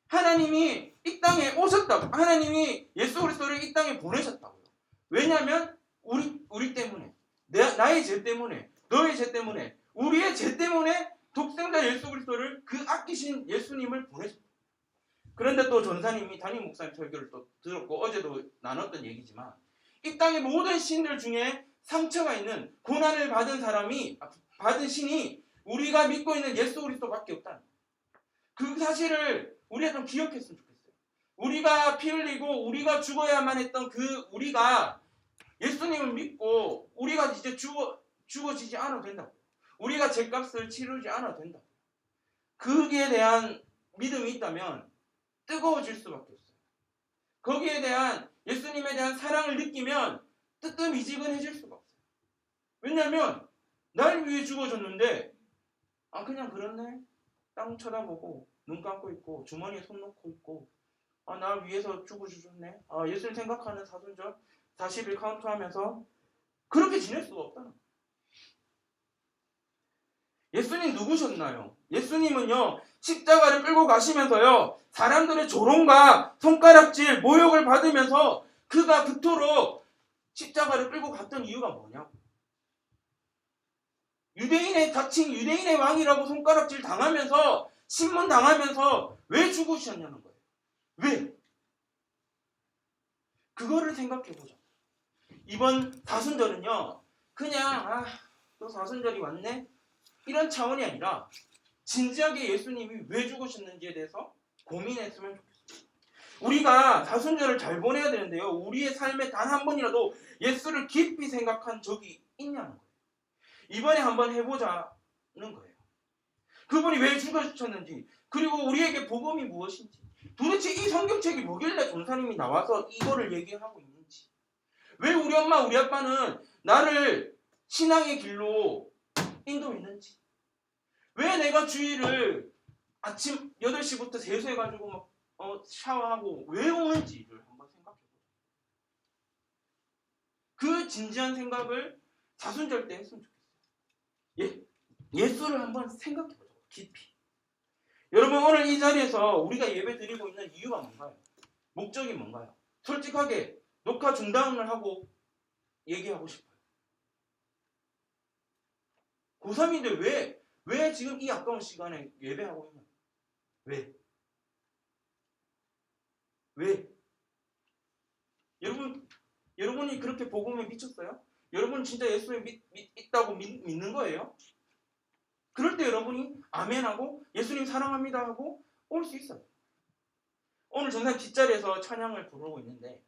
하나님이 이 땅에 오셨다고. 하나님이 예수 그리스도를 이 땅에 보내셨다고요. 왜냐하면 우리 때문에 나의 죄 때문에 너의 죄 때문에 우리의 죄 때문에 독생자 예수 그리스도를 그 아끼신 예수님을 보내셨다. 그런데 또 전사님이 담임 목사님 설교를 또 들었고 어제도 나눴던 얘기지만 이 땅의 모든 신들 중에 상처가 있는 고난을 받은 신이 우리가 믿고 있는 예수 그리스도밖에 없다는 그 사실을 우리가 좀 기억했으면 좋겠어요. 우리가 피 흘리고 우리가 죽어야만 했던 우리가 예수님을 믿고 우리가 이제 죽어지지 않아도 된다고. 우리가 죄값을 치르지 않아도 된다고. 거기에 대한 믿음이 있다면 뜨거워질 수밖에 없어요. 거기에 대한 예수님에 대한 사랑을 느끼면 뜨뜻미지근해질 수가 없어요. 왜냐하면 날 위해 죽어줬는데 그냥 그렇네. 땅 쳐다보고 눈 감고 있고 주머니에 손 넣고 있고 날 위해서 죽어주셨네. 예수님 생각하는 사순절 40일 카운트하면서 그렇게 지낼 수가 없다. 예수님 누구셨나요? 예수님은요 십자가를 끌고 가시면서요 사람들의 조롱과 손가락질 모욕을 받으면서 그가 그토록 십자가를 끌고 갔던 이유가 뭐냐고. 자칭 유대인의 왕이라고 손가락질 당하면서 신문 당하면서 왜 죽으셨냐는 거예요. 왜? 그거를 생각해보자. 이번 사순절은요 그냥 또 사순절이 왔네 이런 차원이 아니라 진지하게 예수님이 왜 죽으셨는지에 대해서 고민했으면 좋겠어요. 우리가 사순절을 잘 보내야 되는데요 우리의 삶에 단 한 번이라도 예수를 깊이 생각한 적이 있냐는 거예요. 이번에 한번 해보자는 거예요. 그분이 왜 죽으셨는지 그리고 우리에게 복음이 무엇인지 도대체 이 성경책이 뭐길래 전사님이 나와서 이거를 얘기하고 있는지 왜 우리 엄마 우리 아빠는 나를 신앙의 길로 인도했는지 왜 내가 주일을 아침 8시부터 세수해가지고 막 샤워하고 왜 오는지를 한번 생각해보자. 그 진지한 생각을 사순절 때 했으면 좋겠어요. 예수를 한번 생각해보자. 깊이. 여러분 오늘 이 자리에서 우리가 예배 드리고 있는 이유가 뭔가요? 목적이 뭔가요? 솔직하게 녹화 중단을 하고 얘기하고 싶어요. 고3인데 왜 지금 이 아까운 시간에 예배하고 있냐? 왜? 여러분이 그렇게 복음에 미쳤어요? 여러분 진짜 예수에 있다고 믿는 거예요? 그럴 때 여러분이 아멘하고 예수님 사랑합니다 하고 올 수 있어요. 오늘 전사 뒷자리에서 찬양을 부르고 있는데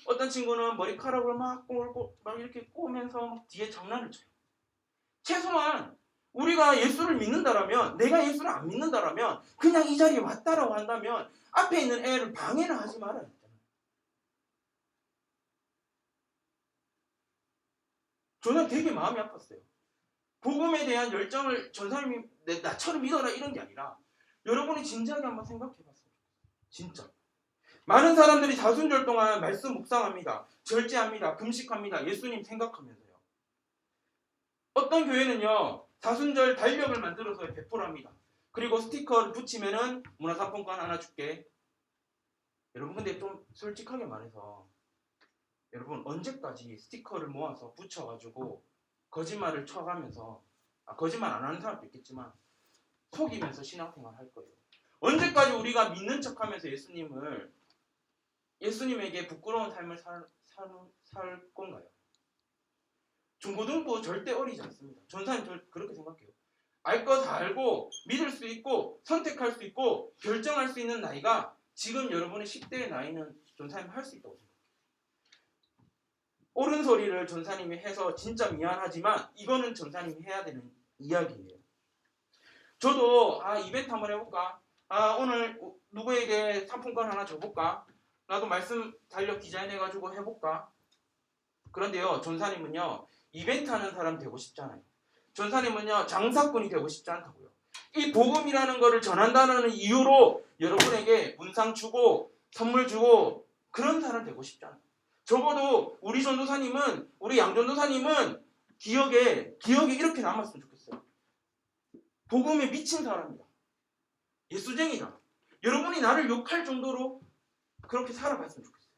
어떤 친구는 머리카락을 막 이렇게 꼬면서 뒤에 장난을 쳐요. 최소한 우리가 예수를 믿는다라면 내가 예수를 안 믿는다라면 그냥 이 자리에 왔다라고 한다면 앞에 있는 애를 방해를 하지 말아야 했잖아요. 저는 되게 마음이 아팠어요. 복음에 대한 열정을 전사님이 나처럼 믿어라 이런 게 아니라 여러분이 진지하게 한번 생각해봤어요. 진짜 많은 사람들이 사순절 동안 말씀 묵상합니다. 절제합니다. 금식합니다. 예수님 생각하면서요. 어떤 교회는요 사순절 달력을 만들어서 배포합니다. 그리고 스티커를 붙이면은 문화상품권 하나 줄게. 여러분 근데 좀 솔직하게 말해서 여러분 언제까지 스티커를 모아서 붙여가지고 거짓말을 쳐가면서 거짓말 안 하는 사람도 있겠지만 속이면서 신앙생활 할 거예요. 언제까지 우리가 믿는 척하면서 예수님에게 부끄러운 삶을 살 건가요? 중고등부 절대 어리지 않습니다. 전사님 저 그렇게 생각해요. 알 거 다 알고 믿을 수 있고 선택할 수 있고 결정할 수 있는 나이가 지금 여러분의 10대의 나이는 전사님 할 수 있다고 생각해요. 옳은 소리를 전사님이 해서 진짜 미안하지만 이거는 전사님이 해야 되는 이야기예요. 저도 이벤트 한번 해볼까? 오늘 누구에게 상품권 하나 줘볼까? 나도 말씀 달력 디자인해가지고 해볼까? 그런데요 전사님은요 이벤트 하는 사람 되고 싶잖아요. 전사님은요 장사꾼이 되고 싶지 않다고요. 이 복음이라는 거를 전한다는 이유로 여러분에게 문상 주고 선물 주고 그런 사람 되고 싶지 않아요. 적어도 우리 전도사님은, 우리 양전도사님은 기억에 이렇게 남았으면 좋겠어요. 복음에 미친 사람이다. 예수쟁이다. 여러분이 나를 욕할 정도로 그렇게 살아갔으면 좋겠어요.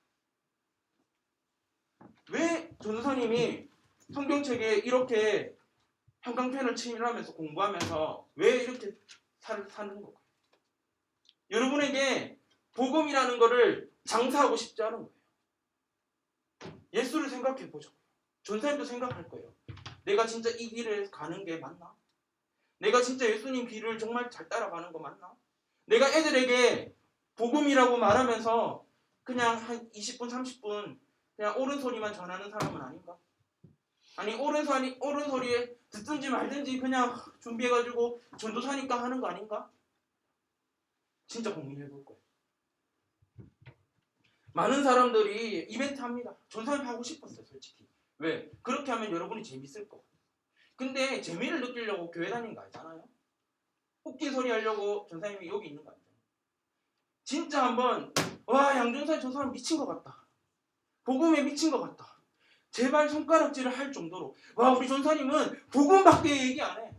왜 전도사님이 성경책에 이렇게 형광펜을 치밀하면서 공부하면서 왜 이렇게 사는 걸까요? 여러분에게 복음이라는 거를 장사하고 싶지 않은 거예요. 예수를 생각해 보죠. 전사님도 생각할 거예요. 내가 진짜 이 길을 가는 게 맞나? 내가 진짜 예수님 길을 정말 잘 따라가는 거 맞나? 내가 애들에게 복음이라고 말하면서 그냥 한 20분, 30분 그냥 옳은 소리만 전하는 사람은 아닌가? 아니 옳은 소리에 듣든지 말든지 그냥 준비해가지고 전도사니까 하는 거 아닌가? 진짜 고민해 볼 거예요. 많은 사람들이 이벤트 합니다. 전사님 하고 싶었어요, 솔직히. 왜? 그렇게 하면 여러분이 재밌을 거. 근데 재미를 느끼려고 교회 다니는 거 아니잖아요. 웃긴 소리 하려고 전사님이 여기 있는 거 아니잖아요. 진짜 한번 와 양전사님 저 사람 미친 것 같다. 복음에 미친 것 같다. 제발 손가락질을 할 정도로 와 우리 전사님은 복음밖에 얘기 안 해.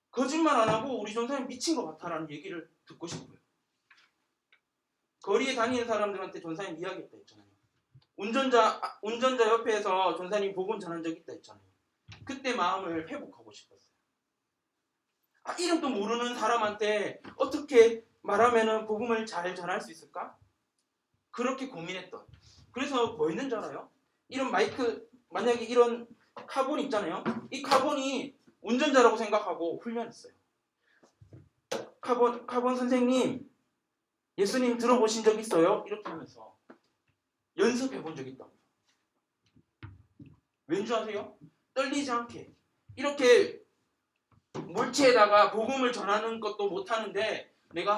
거짓말 안 하고 우리 전사님 미친 것 같다라는 얘기를 듣고 싶어요. 거리에 다니는 사람들한테 전사님 이야기했다 했잖아요. 운전자 옆에서 전사님 복음 전한 적 있다 했잖아요. 그때 마음을 회복하고 싶었어요. 이름도 모르는 사람한테 어떻게 말하면 복음을 잘 전할 수 있을까? 그렇게 고민했던. 그래서 뭐 있는 줄 알아요? 이런 마이크, 만약에 이런 카본 있잖아요. 이 카본이 운전자라고 생각하고 훈련했어요. 카본 선생님, 예수님 들어보신 적 있어요? 이렇게 하면서 연습해 본 적 있다고. 왠지 아세요? 떨리지 않게 이렇게 물체에다가 복음을 전하는 것도 못하는데 내가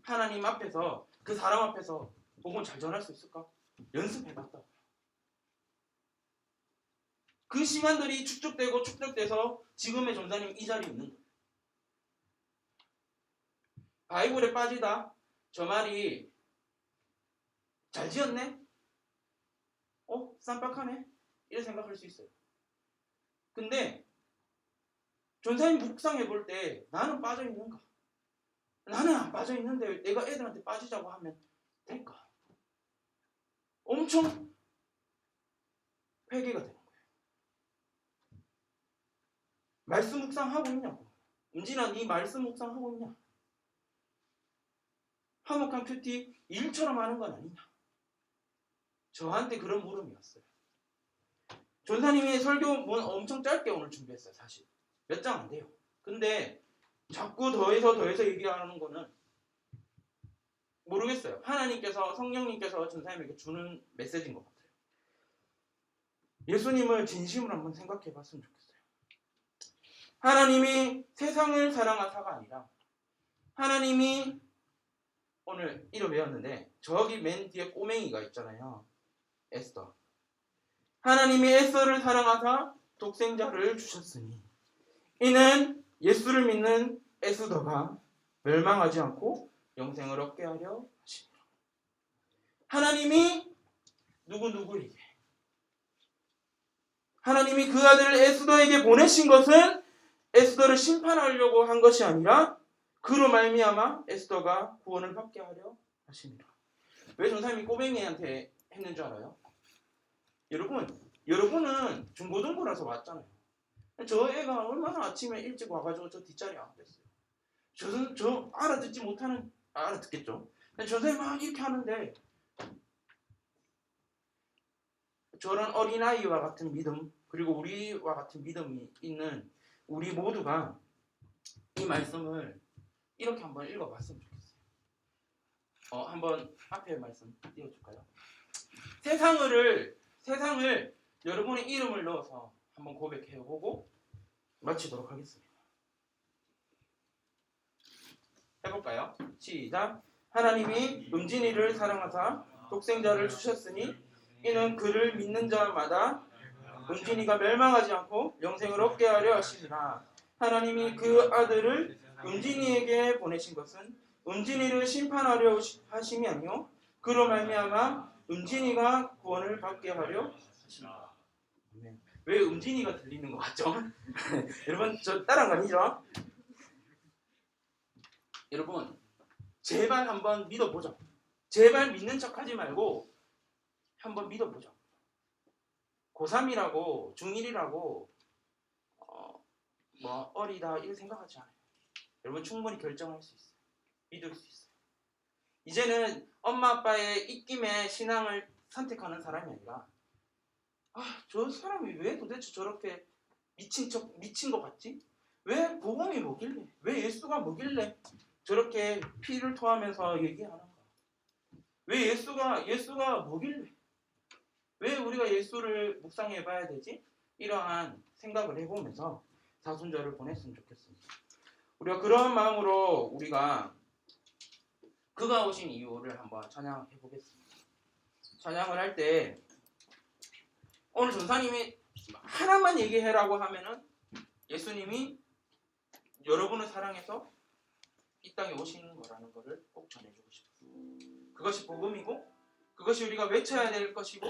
하나님 앞에서 그 사람 앞에서 복음 잘 전할 수 있을까? 연습해봤다. 그 시간들이 축적돼서 지금의 전사님 이 자리에 있는 거예요. 바이블에 빠지다. 저 말이 잘 지었네? 쌈박하네? 이렇게 생각할 수 있어요. 근데 전사님 묵상해 볼 때 나는 빠져 있는가? 나는 안 빠져 있는데 내가 애들한테 빠지자고 하면 될까? 엄청 회개가 되는 거예요. 말씀 묵상하고 있냐고. 은진아 네 말씀 묵상하고 있냐? 화목한 큐티 일처럼 하는 건 아니냐? 저한테 그런 물음이었어요. 전사님이 설교 엄청 짧게 오늘 준비했어요. 사실 몇 장 안 돼요. 근데 자꾸 더해서 얘기하는 거는 모르겠어요. 하나님께서 성령님께서 전사님에게 주는 메시지인 것 같아요. 예수님을 진심으로 한번 생각해 봤으면 좋겠어요. 하나님이 세상을 사랑하사가 아니라 하나님이 오늘 이름 외웠는데 저기 맨 뒤에 꼬맹이가 있잖아요. 에스더. 하나님이 에스더를 사랑하사 독생자를 주셨으니 이는 예수를 믿는 에스더가 멸망하지 않고 영생을 얻게 하려 하시니라. 하나님이 누구에게 하나님이 그 아들을 에스더에게 보내신 것은 에스더를 심판하려고 한 것이 아니라 그로 말미암아 에스더가 구원을 받게 하려 하시니라. 왜 전사님이 꼬맹이한테 했는 줄 알아요? 여러분은 중고등부라서 왔잖아요. 저 애가 얼마나 아침에 일찍 와가지고 저 뒷자리에 앉았어요. 저 알아듣지 못하는 알아듣겠죠. 전사님이 막 이렇게 하는데 저런 어린아이와 같은 믿음 그리고 우리와 같은 믿음이 있는 우리 모두가 이 말씀을 이렇게 한번 읽어봤으면 좋겠어요. 한번 앞에 말씀 띄워줄까요? 세상을 여러분의 이름을 넣어서 한번 고백해보고 마치도록 하겠습니다. 해볼까요? 시작. 하나님이 은진이를 사랑하사 독생자를 주셨으니 이는 그를 믿는 자마다 은진이가 멸망하지 않고 영생을 얻게 하려 하시니라. 하나님이 그 아들을 은진이에게 보내신 것은 은진이를 심판하려 하심이아니요 그로 말미암아 은진이가 구원을 받게 하려 하십니다. 왜 은진이가 들리는 것 같죠? 여러분 저 따라한 거 아니죠? 여러분 제발 한번 믿어보죠. 제발 믿는 척하지 말고 한번 믿어보죠. 고3이라고 중1이라고 뭐 어리다 이런 생각하지 않아요. 여러분 충분히 결정할 수 있어요. 믿을 수 있어요. 이제는 엄마 아빠의 입김에 신앙을 선택하는 사람이 아니라 저 사람이 왜 도대체 저렇게 미친 것 같지? 왜 복음이 뭐길래? 왜 예수가 뭐길래 저렇게 피를 토하면서 얘기하는가? 왜 예수가 뭐길래? 왜 우리가 예수를 묵상해 봐야 되지? 이러한 생각을 해보면서 사순절을 보냈으면 좋겠습니다. 우리가 그런 마음으로 우리가 그가 오신 이유를 한번 찬양해 보겠습니다. 찬양을 할 때 오늘 전사님이 하나만 얘기해라고 하면은 예수님이 여러분을 사랑해서 이 땅에 오신 거라는 것을 꼭 전해주고 싶어요. 그것이 복음이고 그것이 우리가 외쳐야 될 것이고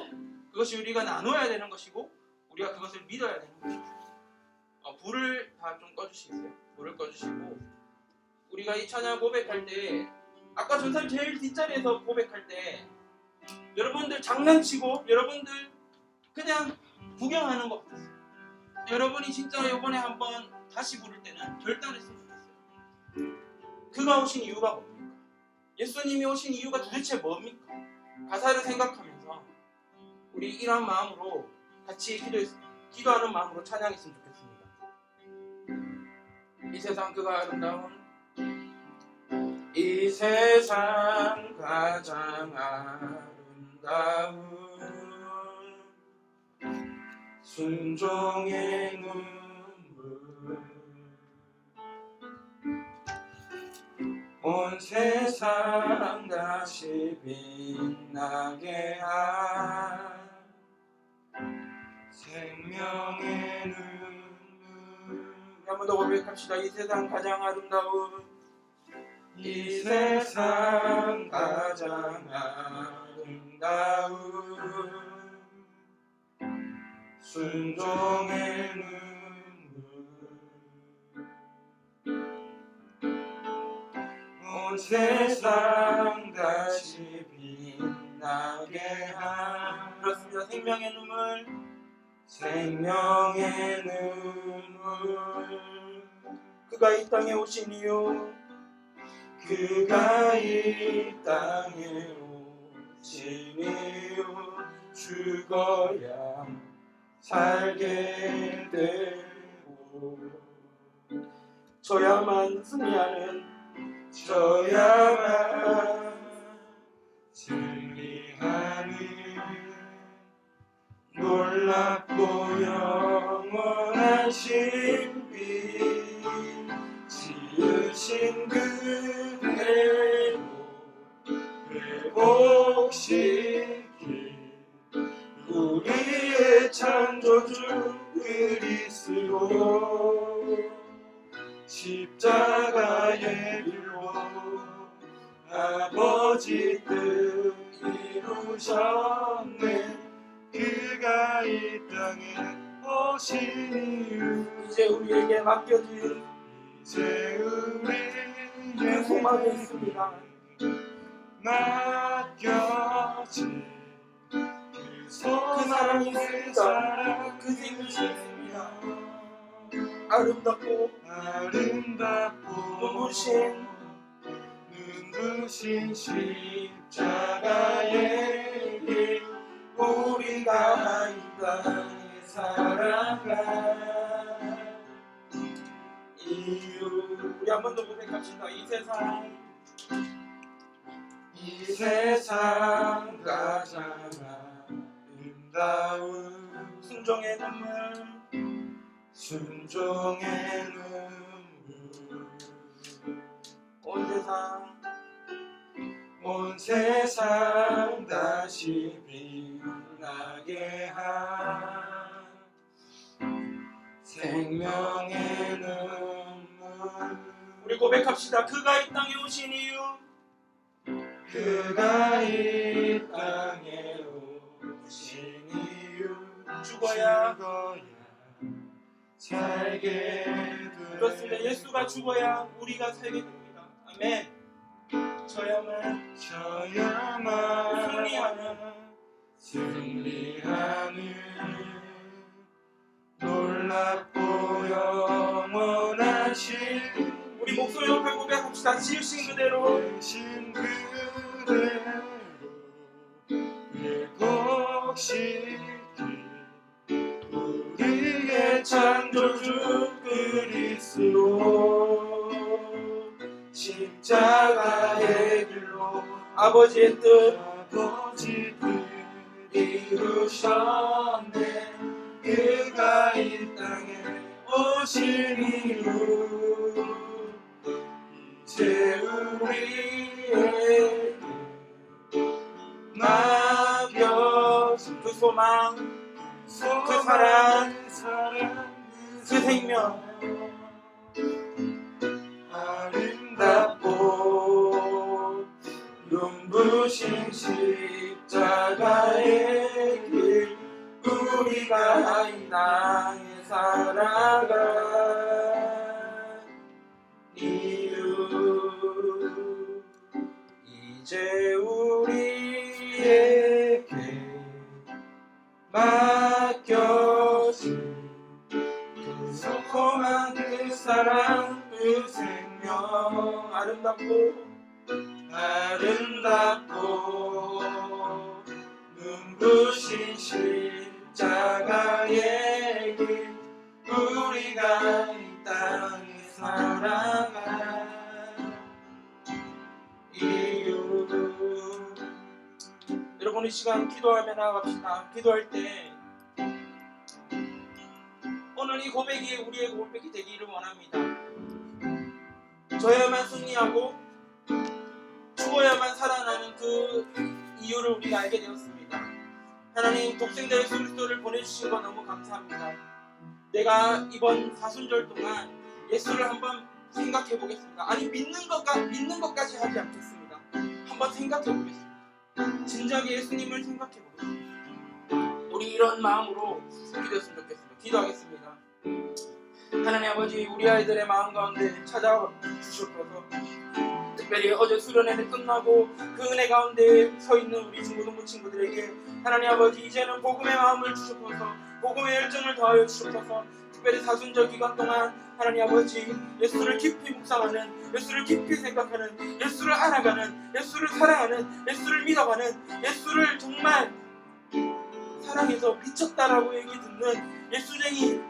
그것이 우리가 나눠야 되는 것이고 우리가 그것을 믿어야 되는 것이고 불을 다 좀 꺼주시겠어요? 불을 꺼주시고 우리가 이 찬양 고백할 때 아까 전사님 제일 뒷자리에서 고백할 때 여러분들 장난치고 여러분들 그냥 구경하는 것 같았어요. 여러분이 진짜 이번에 한번 다시 부를 때는 결단했으면 좋겠어요. 그가 오신 이유가 뭡니까? 예수님이 오신 이유가 도대체 뭡니까? 가사를 생각하면서 우리 이러한 마음으로 같이 기도하는 마음으로 찬양했으면 좋겠습니다. 이 세상 그가 아름다운 이 세상 가장 아름다운 순종의 눈물 온 세상 다시 빛나게 한 생명의 눈물 한 번 더 고백합시다. 이 세상 가장 아름다운 이 세상 가장 아름다운 순종의 눈물 온 세상 다시 빛나게 한 그렇습니다. 생명의 눈물 생명의 눈물 그가 이 땅에 오신 이유 그가 이 땅에 오신 이유 죽어야 살게 되고 저야만 승리하는 저야만 승리하는 놀랍고 영원한 신비 지으신 그대로 회복시킬 우리의 창조주 그리스도 십자가의 일로 아버지 뜻 이루셨네 그가 이 땅에 오신 이유 이제 우리에게 맡겨진 이제 우리에게 소망이 있습니다 맡겨진 그 사랑이 있습니다 그 짐이 있습니다 아름답고 눈부신 십자가의 길 우리가 이 땅에 살아가 이유 우리 한 번 더 고백합시다 이 세상 가장 아름다운 순종의 눈물 온 세상 다시 빛나게 한 생명의 눈물 우리 고백합시다. 그가 이 땅에 오신 이유, 그가 이 땅에 오신 이유 죽어야 살게 그렇습니다. 예수가 죽어야 우리가 살게 됩니다. 아멘. 저야만 승리하는 놀랍고 영원하신 우리 목소리 높여 고백합시다. 지으신 그대로 대신 그대로 회복시킨 우리의 창조주 그리스도 십자가의 길로 아버지의 뜻 아버지 뜻 이루셨네. 그가 이 땅에 오신 이유 이제 우리에게 맡겨진 그 소망, 그 사랑, 그 생명 아름답고 눈부신 십자가의 길 우리가 이 땅에 살아가 이유 이제 우리에게 맡겨진 그 소망 그 사랑 그 생명 아름답고 눈부신 십자가의 길 우리가 이 땅에 살아가 이유. 여러분 이 시간 기도하며 나아갑시다. 기도할 때 오늘 이 고백이 우리의 고백이 되기를 원합니다. 저야만 승리하고 죽어야만 살아나는 그 이유를 우리가 알게 되었습니다. 하나님 독생자 예수 그리스도를 보내주신 거 너무 감사합니다. 내가 이번 사순절 동안 예수를 한번 생각해 보겠습니다. 아니 믿는 것까지 하지 않겠습니다. 한번 생각해 보겠습니다. 진작에 예수님을 생각해 보겠습니다. 우리 이런 마음으로 기도했으면 좋겠습니다. 기도하겠습니다. 하나님 아버지 우리 아이들의 마음 가운데 찾아주셨어서 특별히 어제 수련회를 끝나고 그 은혜 가운데 서 있는 우리 중고등부 친구들에게 하나님 아버지 이제는 복음의 마음을 주셨어서 복음의 열정을 더하여 주셨어서 특별히 사순절 기간 동안 하나님 아버지 예수를 깊이 묵상하는 예수를 깊이 생각하는 예수를 알아가는 예수를 사랑하는 예수를 믿어가는 예수를 정말 사랑해서 미쳤다라고 얘기 듣는 예수쟁이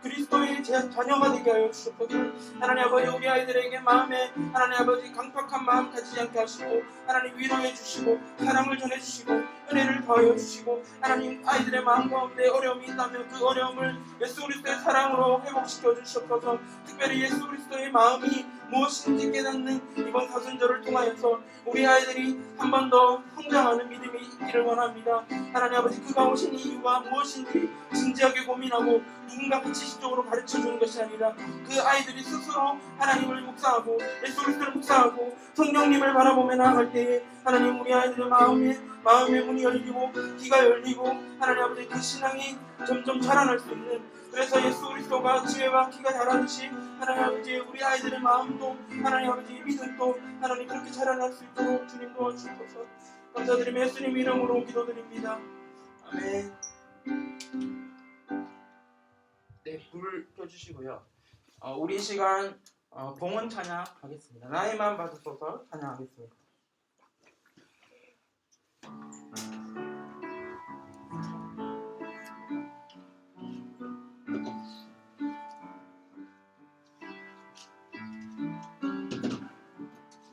그리스도의 제 자녀가 되게 하여 주셨거든요. 하나님 아버지 우리 아이들에게 마음에 하나님 아버지 강팍한 마음 가지지 않게 하시고 하나님 위로해 주시고 사랑을 전해 주시고 은혜를 더하여 주시고 하나님 아이들의 마음 가운데 어려움이 있다면 그 어려움을 예수 그리스도의 사랑으로 회복시켜 주셨어서 특별히 예수 그리스도의 마음이 무엇인지 깨닫는 이번 사순절을 통하여서 우리 아이들이 한 번 더 성장하는 믿음이 있기를 원합니다. 하나님 아버지 그가 오신 이유가 무엇인지 진지하게 고민하고 누군가 가치식적으로 가르쳐주는 것이 아니라 그 아이들이 스스로 하나님을 묵상하고 예수 그리스도를 묵상하고 성령님을 바라보며 나아갈 때에 하나님 우리 아이들의 마음의 문이 열리고 귀가 열리고 하나님 아버지 그 신앙이 점점 자라날 수 있는 그래서 예수 그리스도가 지혜와 키가 자라듯이 하나님 아버지 우리 아이들의 마음도 하나님 아버지 믿음도 하나님 그렇게 자라날 수 있도록 주님 도와주셔서 감사드리며 예수님 이름으로 기도드립니다. 아멘. 네, 불 켜주시고요. 우리 시간 봉헌 찬양 하겠습니다. 나의 마음 받으소서 찬양하겠습니다.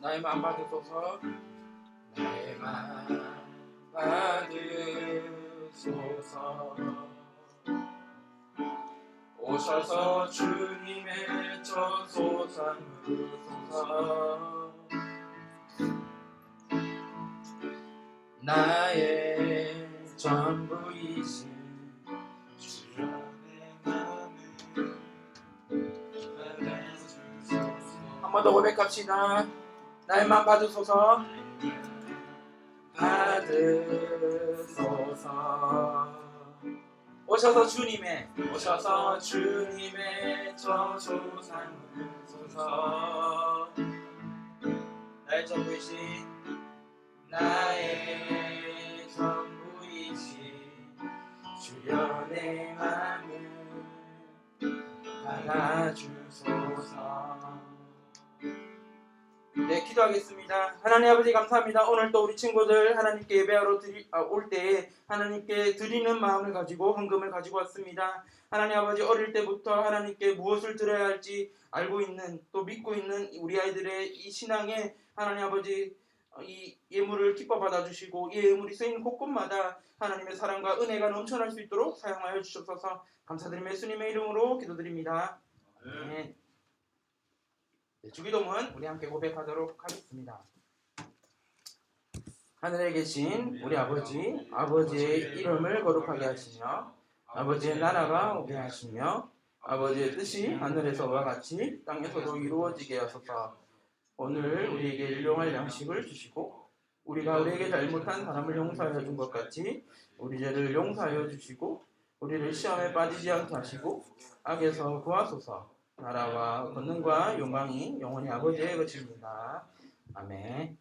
나의 마음 받으소서 나의 마음 받으소서 오셔서 주님의 저소 삼으소서 나의 전부이신 주 안의 마음을 받아주소서 번 더 고백합시다. 날만 받으소서. 받으소서. 오셔서 주님의 저소상을 소서. 나의 전부이신 나의 전부이신 주여 내 맘을 받아주소서. 네, 기도하겠습니다. 하나님 아버지 감사합니다. 오늘 또 우리 친구들 하나님께 예배하러 올 때에 하나님께 드리는 마음을 가지고 헌금을 가지고 왔습니다. 하나님 아버지 어릴 때부터 하나님께 무엇을 드려야 할지 알고 있는 또 믿고 있는 우리 아이들의 이 신앙에 하나님 아버지 이 예물을 기뻐 받아주시고 이 예물이 쓰이는 곳곳마다 하나님의 사랑과 은혜가 넘쳐날 수 있도록 사용하여 주시옵소서. 감사드리며 예수님의 이름으로 기도드립니다. 아멘. 네, 주기도문 우리 함께 고백하도록 하겠습니다. 하늘에 계신 우리 아버지, 아버지의 이름을 거룩하게 하시며 아버지의 나라가 오게 하시며 아버지의 뜻이 하늘에서와 같이 땅에서도 이루어지게 하소서. 오늘 우리에게 일용할 양식을 주시고 우리가 우리에게 잘못한 사람을 용서하여 준 것 같이 우리 죄를 용서하여 주시고 우리를 시험에 빠지지 않게 하시고 악에서 구하소서. 나라와 권능과 영광이 영원히 아버지의 것입니다. 아멘.